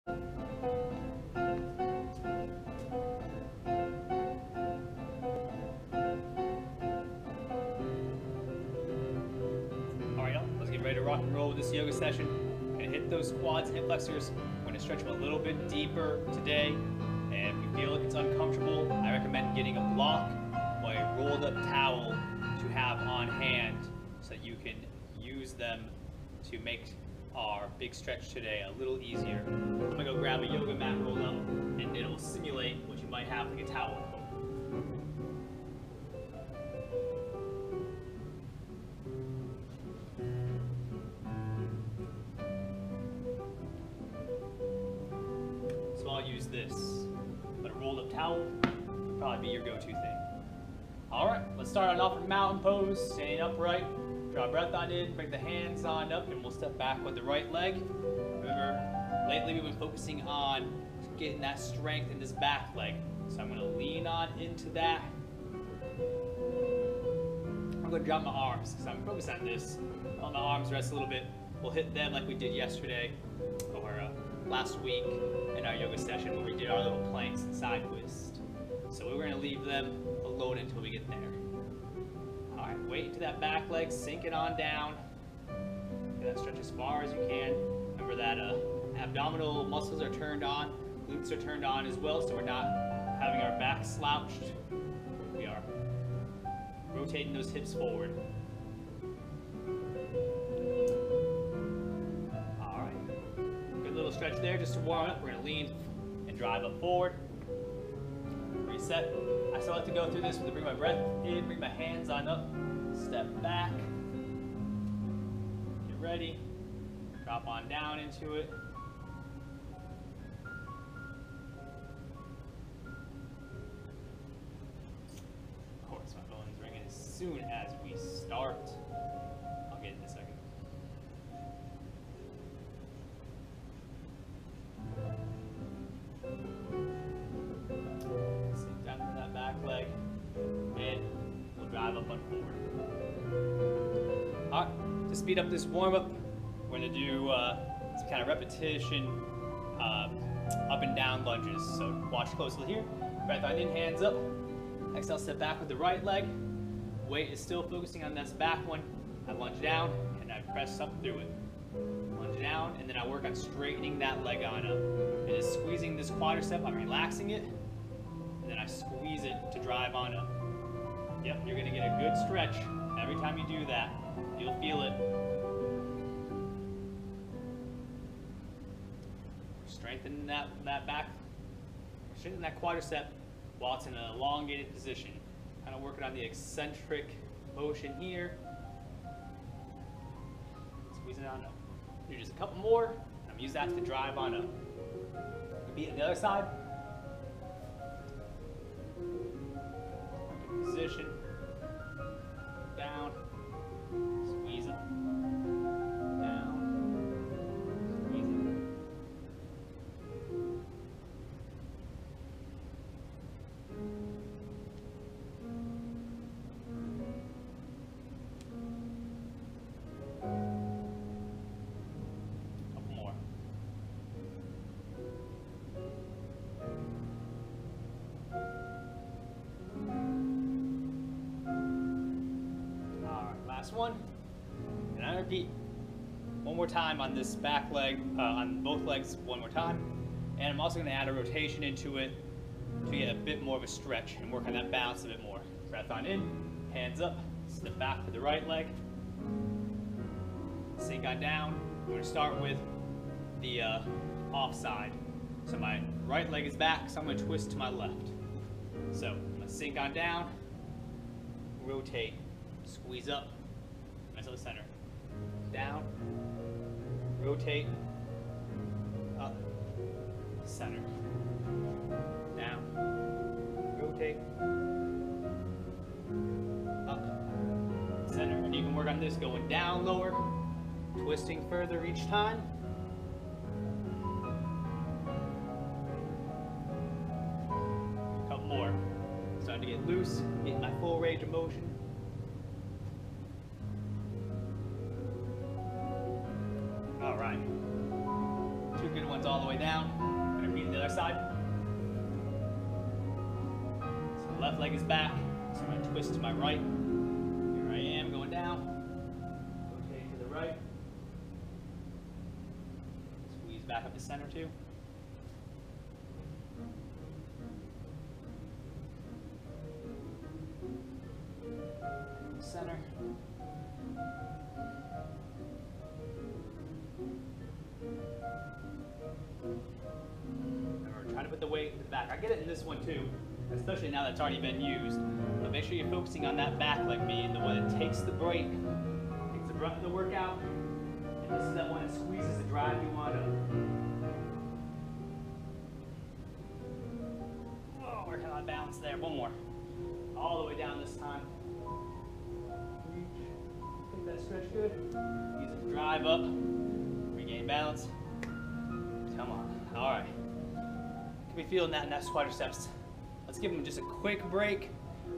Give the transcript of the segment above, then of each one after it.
Alright, let's get ready to rock and roll with this yoga session. And hit those quads and hip flexors. We're going to stretch them a little bit deeper today. And if you feel like it's uncomfortable, I recommend getting a block or a rolled up towel to have on hand so that you can use them to make our big stretch today a little easier. I'm going to go grab a yoga mat rolled up and it'll simulate what you might have like a towel. So I'll use this, but a rolled up towel would probably be your go-to thing. Alright, let's start on off with mountain pose, standing upright. Draw breath on in, bring the hands on up, and we'll step back with the right leg. Remember, lately we've been focusing on getting that strength in this back leg. So I'm going to lean on into that. I'm going to drop my arms, because I'm focused on this. Let my arms rest a little bit. We'll hit them like we did yesterday, or last week in our yoga session where we did our little planks and side twist. So we're going to leave them alone until we get there. Alright, wait to that back leg, sink it on down. Get that stretch as far as you can. Remember that abdominal muscles are turned on, glutes are turned on as well, so we're not having our back slouched. We are rotating those hips forward. Alright, good little stretch there just to warm up. We're going to lean and drive up forward. Reset. I still have to go through this to bring my breath in, bring my hands on up, step back, get ready, drop on down into it. Of course, my phone's ringing as soon as we start. I'll get it in a second. Leg, and we'll drive up on forward. Alright, to speed up this warm-up, we're going to do some kind of repetition up and down lunges. So watch closely here. Breath on in, hands up. Exhale, step back with the right leg. Weight is still focusing on this back one. I lunge down and I press up through it. Lunge down, and then I work on straightening that leg on up. It is squeezing this quadricep, I'm relaxing it. And then I squeeze it to drive on up. Yep, you're going to get a good stretch. Every time you do that, you'll feel it. Strengthen that back, strengthen that quadricep while it's in an elongated position. Kind of working on the eccentric motion here. Squeeze it on up. Do just a couple more. I'm going to use that to drive on up. Be on the other side. Position, down, squeeze up, down, squeeze it. Couple more. One, and I repeat one more time on this back leg, on both legs one more time, and I'm also going to add a rotation into it to get a bit more of a stretch and work on that balance a bit more. Breath on in, hands up, step back to the right leg, sink on down. I'm going to start with the off side. So my right leg is back, so I'm going to twist to my left. So I'm going to sink on down, rotate, squeeze up, to the center, down, rotate, up, center, down, rotate, up, center, and you can work on this going down lower, twisting further each time. A couple more, starting to get loose, getting my full range of motion. All right, 2 good ones all the way down. I'm gonna repeat the other side. So the left leg is back. So I'm gonna twist to my right. Here I am going down. Rotate to the right. Squeeze back up to center too. Center. Remember, try to put the weight in the back. I get it in this one too, especially now that it's already been used. But make sure you're focusing on that back leg being the one that takes the break, takes the brunt of the workout, and this is that one that squeezes the drive you want to. Oh, working on balance there. One more. All the way down this time. Get that stretch good. Use it to drive up. Regain balance. Come on. All right. Could be feeling that in that quadriceps. Let's give them just a quick break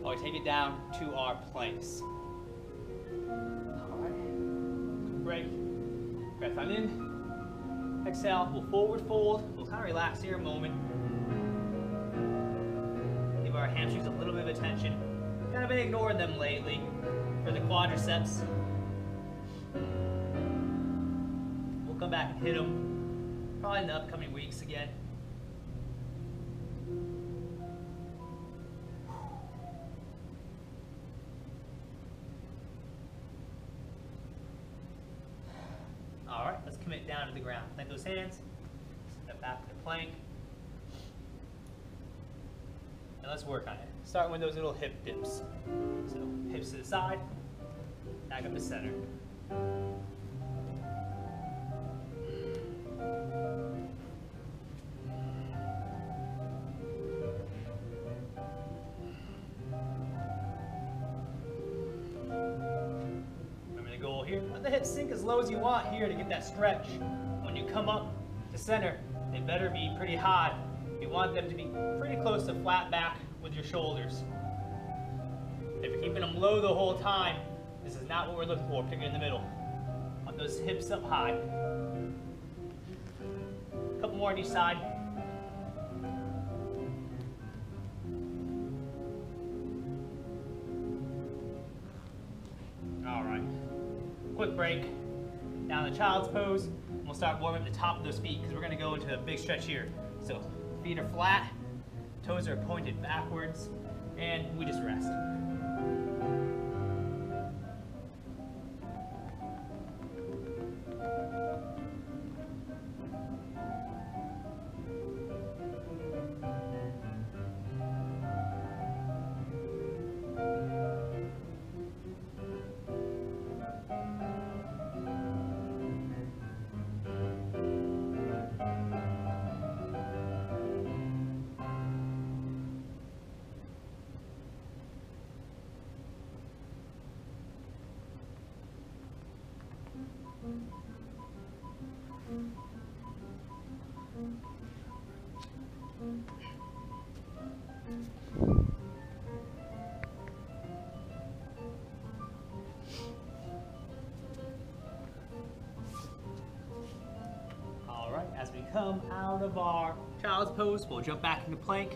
while we take it down to our planks. All right. Break. Breath on in. Exhale. We'll forward fold. We'll kind of relax here a moment. Give our hamstrings a little bit of attention. Kind of been ignoring them lately for the quadriceps. We'll come back and hit them probably in the upcoming weeks again. All right, let's commit down to the ground. Plant those hands, step back to the plank. And let's work on it. Starting with those little hip dips. So hips to the side, back up to center. Remember the goal here. Let the hips sink as low as you want here to get that stretch. When you come up to center, they better be pretty high. You want them to be pretty close to flat back with your shoulders. If you're keeping them low the whole time, this is not what we're looking for, particularly in the middle. Want those hips up high. A couple more on each side. All right. Quick break. Down the child's pose. And we'll start warming up the top of those feet because we're going to go into a big stretch here. So feet are flat, toes are pointed backwards, and we just rest. As we come out of our child's pose, we'll jump back into plank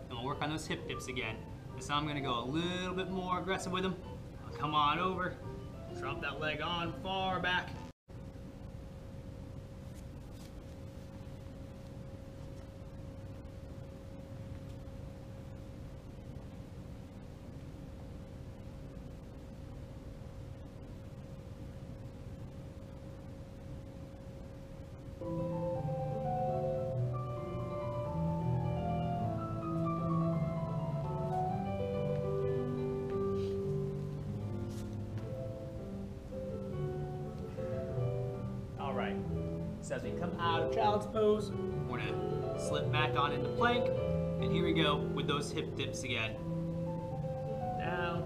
and we'll work on those hip dips again. This time I'm going to go a little bit more aggressive with them. I'll come on over, drop that leg on far back. So as we come out of child's pose, we're going to slip back on into plank. And here we go with those hip dips again. Down.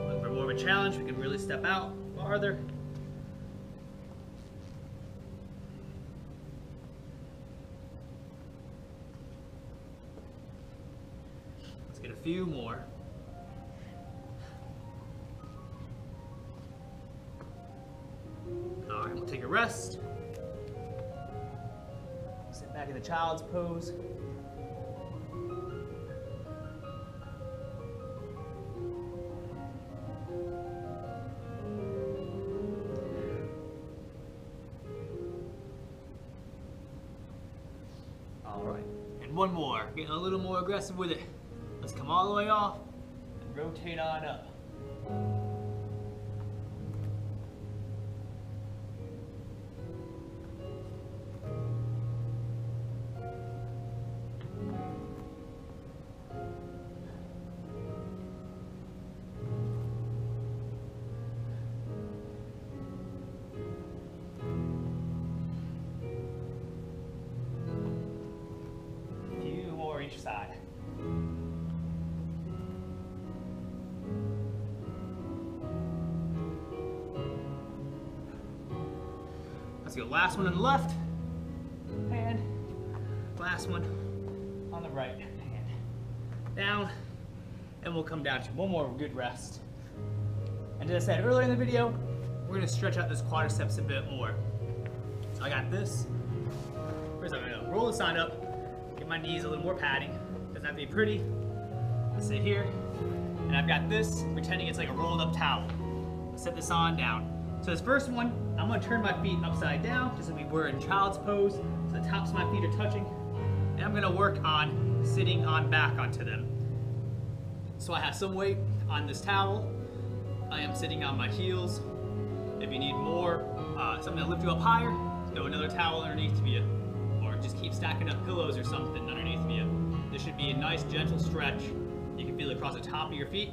Looking for more of a challenge, we can really step out farther. Let's get a few more. we'll take a rest. Sit back in the child's pose. All right, and one more, getting a little more aggressive with it. Let's come all the way off and rotate on up. Each side. Let's go. Last one on the left hand, last one on the right hand. Down, and we'll come down to one more good rest. And as I said earlier in the video, we're going to stretch out those quadriceps a bit more. So I got this. First I'm going to roll the sign up. Give my knees a little more padding. Doesn't have to be pretty. I'll sit here, and I've got this, pretending it's like a rolled up towel. I'll set this on down. So this first one, I'm gonna turn my feet upside down, just like we were in child's pose. So the tops of my feet are touching. And I'm gonna work on sitting on back onto them. So I have some weight on this towel. I am sitting on my heels. If you need more, something to lift you up higher, throw another towel underneath you. Just keep stacking up pillows or something underneath you. This should be a nice gentle stretch. You can feel it across the top of your feet,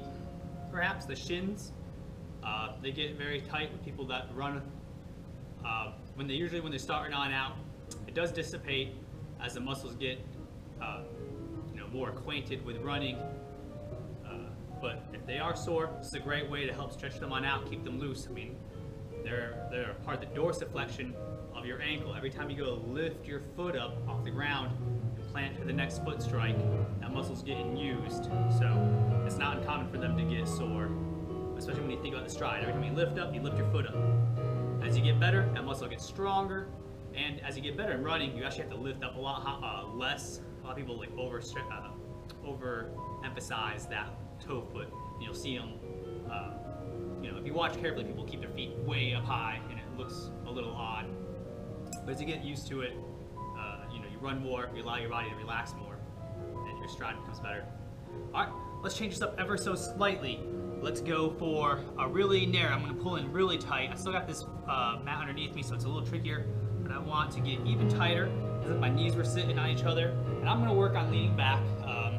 perhaps the shins. They get very tight with people that run. When they're starting on out, it does dissipate as the muscles get more acquainted with running. But if they are sore, this is a great way to help stretch them on out, keep them loose. I mean, they're part of the dorsiflexion of your ankle. Every time you go lift your foot up off the ground and plant for the next foot strike, that muscle's getting used. So it's not uncommon for them to get sore, especially when you think about the stride. Every time you lift up, you lift your foot up. As you get better, that muscle gets stronger, and as you get better in running, you actually have to lift up a lot less. A lot of people like overemphasize that toe foot. And you'll see them, if you watch carefully, people keep their feet way up high, and it looks a little odd. But as you get used to it, you run more, you allow your body to relax more, and your stride becomes better. All right, let's change this up ever so slightly. Let's go for a really narrow. I'm gonna pull in really tight. I still got this mat underneath me, so it's a little trickier, but I want to get even tighter, as if my knees were sitting on each other. And I'm gonna work on leaning back a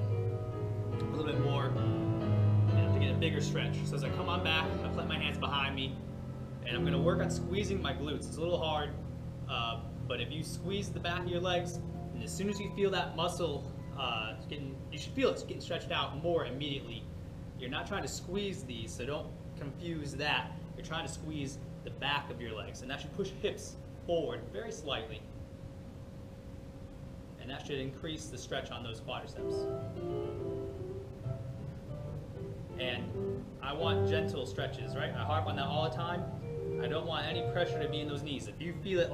little bit more to get a bigger stretch. So as I come on back, I plant my hands behind me, and I'm gonna work on squeezing my glutes. It's a little hard. But if you squeeze the back of your legs, and as soon as you feel that muscle you should feel it's getting stretched out more immediately. You're not trying to squeeze these, so don't confuse that. You're trying to squeeze the back of your legs, and that should push hips forward very slightly. And that should increase the stretch on those quadriceps. And I want gentle stretches, right? I harp on that all the time. I don't want any pressure to be in those knees. If you feel it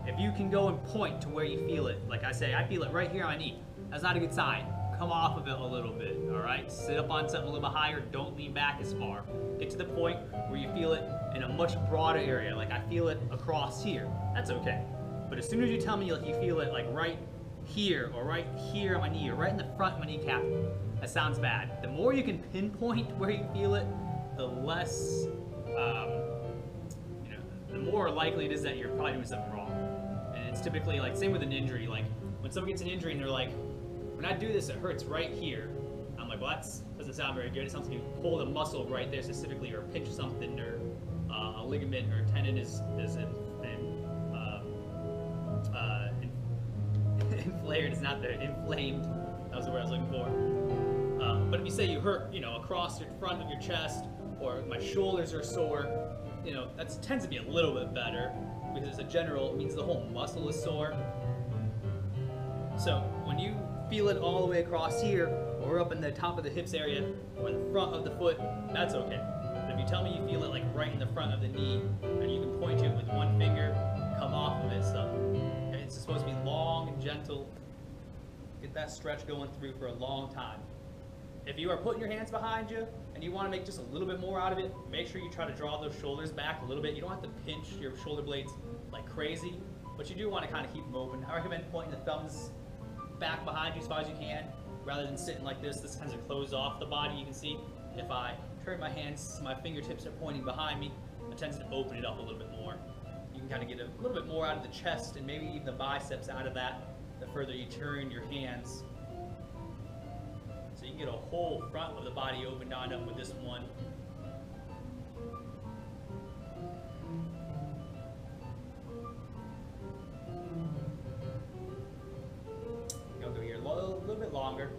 if you can go and point to where you feel it, like I say, I feel it right here on my knee. That's not a good sign. Come off of it a little bit, all right? Sit up on something a little bit higher. Don't lean back as far. Get to the point where you feel it in a much broader area, like I feel it across here. That's okay. But as soon as you tell me you feel it like right here or right here on my knee or right in the front of my kneecap, that sounds bad. The more you can pinpoint where you feel it, the less, the more likely it is that you're probably doing something wrong. And it's typically like, same with an injury, like when someone gets an injury and they're like, when I do this, it hurts right here. I'm like, well, that doesn't sound very good. It sounds like you pull the muscle right there specifically, or pinch something, or a ligament or a tendon is inflamed. It's not there. Inflamed. That was the word I was looking for. But if you say you hurt, across your front of your chest, or my shoulders are sore, that tends to be a little bit better, because as a general, it means the whole muscle is sore. So when you feel it all the way across here, or up in the top of the hips area, or in the front of the foot, that's okay. But if you tell me you feel it like right in the front of the knee, and you can point to it with one finger, gentle. Get that stretch going through for a long time. If you are putting your hands behind you and you want to make just a little bit more out of it, make sure you try to draw those shoulders back a little bit. You don't have to pinch your shoulder blades like crazy, but you do want to kind of keep them open. I recommend pointing the thumbs back behind you as far as you can, rather than sitting like this. This tends to close off the body. You can see if I turn my hands, my fingertips are pointing behind me, it tends to open it up a little bit more. You can kind of get a little bit more out of the chest and maybe even the biceps out of that the further you turn your hands. So you can get a whole front of the body opened on up with this one. Go through here a little bit longer.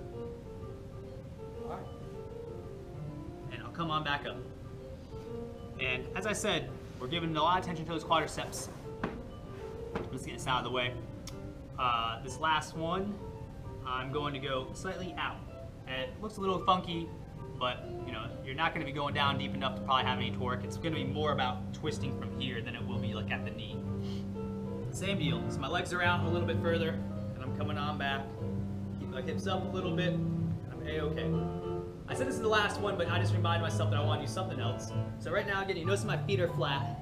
All right. And I'll come on back up. And as I said, we're giving a lot of attention to those quadriceps. Let's get this out of the way. This last one, I'm going to go slightly out. And it looks a little funky, but you know, you're not going to be going down deep enough to probably have any torque. It's going to be more about twisting from here than it will be like at the knee. Same deal. So my legs are out a little bit further, and I'm coming on back. Keep my hips up a little bit, and I'm A-okay. I said this is the last one, but I just reminded myself that I want to do something else. So right now, again, you notice my feet are flat.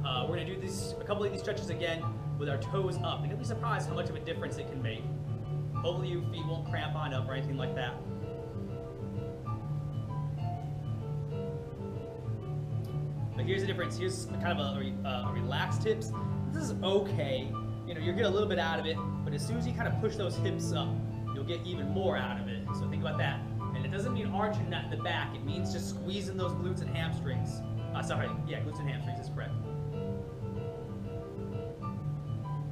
We're going to do a couple of these stretches again with our toes up. And you'll be surprised how much of a difference it can make. Hopefully your feet won't cramp on up or anything like that. But here's the difference. Here's kind of a relaxed hips. This is okay. You know, you'll get a little bit out of it, but as soon as you kind of push those hips up, you'll get even more out of it. So think about that. And it doesn't mean arching that in the back. It means just squeezing those glutes and hamstrings. Glutes and hamstrings is correct.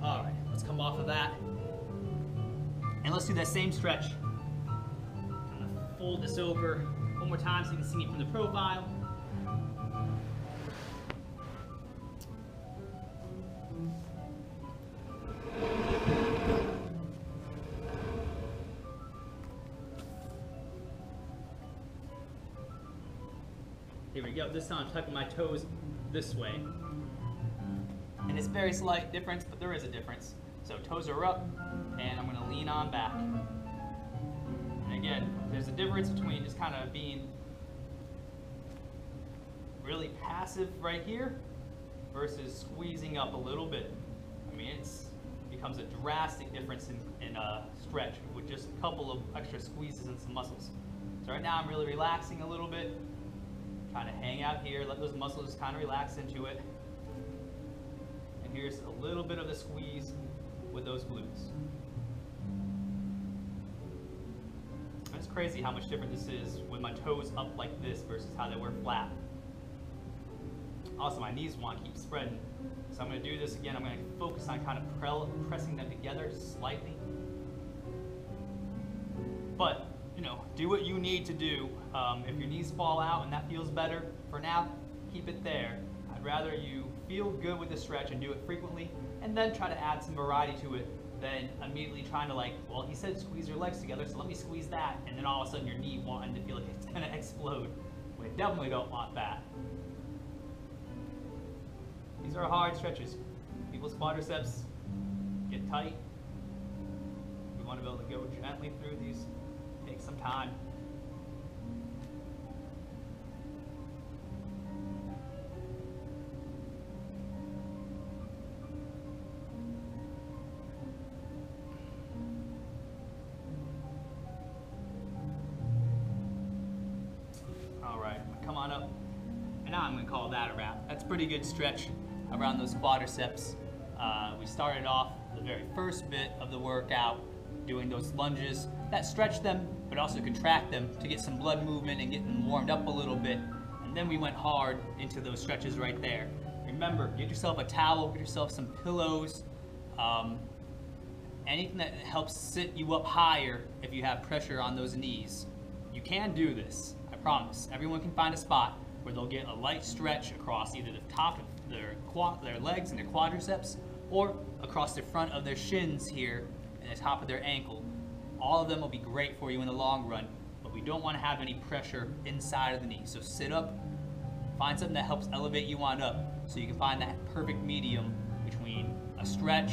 All right, let's come off of that. And let's do that same stretch. I'm gonna fold this over one more time so you can see me from the profile. Here we go. This time I'm tucking my toes this way. And it's very slight difference, but there is a difference. So toes are up, and I'm going to lean on back. And again, there's a difference between just kind of being really passive right here versus squeezing up a little bit. I mean, it becomes a drastic difference in a stretch with just a couple of extra squeezes and some muscles. So right now I'm really relaxing a little bit, trying to hang out here, let those muscles just kind of relax into it. And here's a little bit of the squeeze with those glutes. It's crazy how much different this is with my toes up like this versus how they were flat. Also, my knees want to keep spreading. So I'm going to do this again. I'm going to focus on kind of pressing them together slightly. But, you know, do what you need to do. If your knees fall out and that feels better, for now, keep it there. I'd rather you feel good with the stretch and do it frequently, and then try to add some variety to it than immediately trying to well, he said squeeze your legs together, so let me squeeze that, and then all of a sudden your knee wanting to feel like it's going to explode. We definitely don't want that. These are hard stretches. People's quadriceps get tight. We want to be able to go gently through these. Take some time. All right, come on up. And now I'm going to call that a wrap. That's a pretty good stretch around those quadriceps. We started off the very first bit of the workout doing those lunges that stretch them but also contract them to get some blood movement and get them warmed up a little bit. And then we went hard into those stretches right there. Remember, get yourself a towel, get yourself some pillows, anything that helps sit you up higher if you have pressure on those knees. You can do this, I promise. Everyone can find a spot where they'll get a light stretch across either the top of their legs and their quadriceps, or across the front of their shins here and the top of their ankle. All of them will be great for you in the long run, but we don't want to have any pressure inside of the knee. So sit up, find something that helps elevate you on up so you can find that perfect medium between a stretch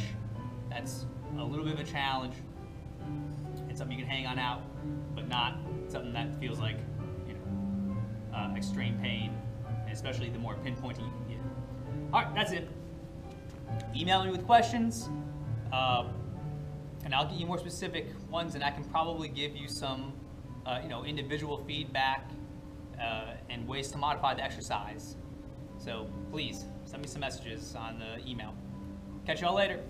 that's a little bit of a challenge. It's something you can hang on out, but not something that feels like, you know, extreme pain, and especially the more pinpointing you can get. All right, that's it. Email me with questions, and I'll get you more specific ones, and I can probably give you some, you know, individual feedback and ways to modify the exercise. So please send me some messages on the email. Catch y'all later.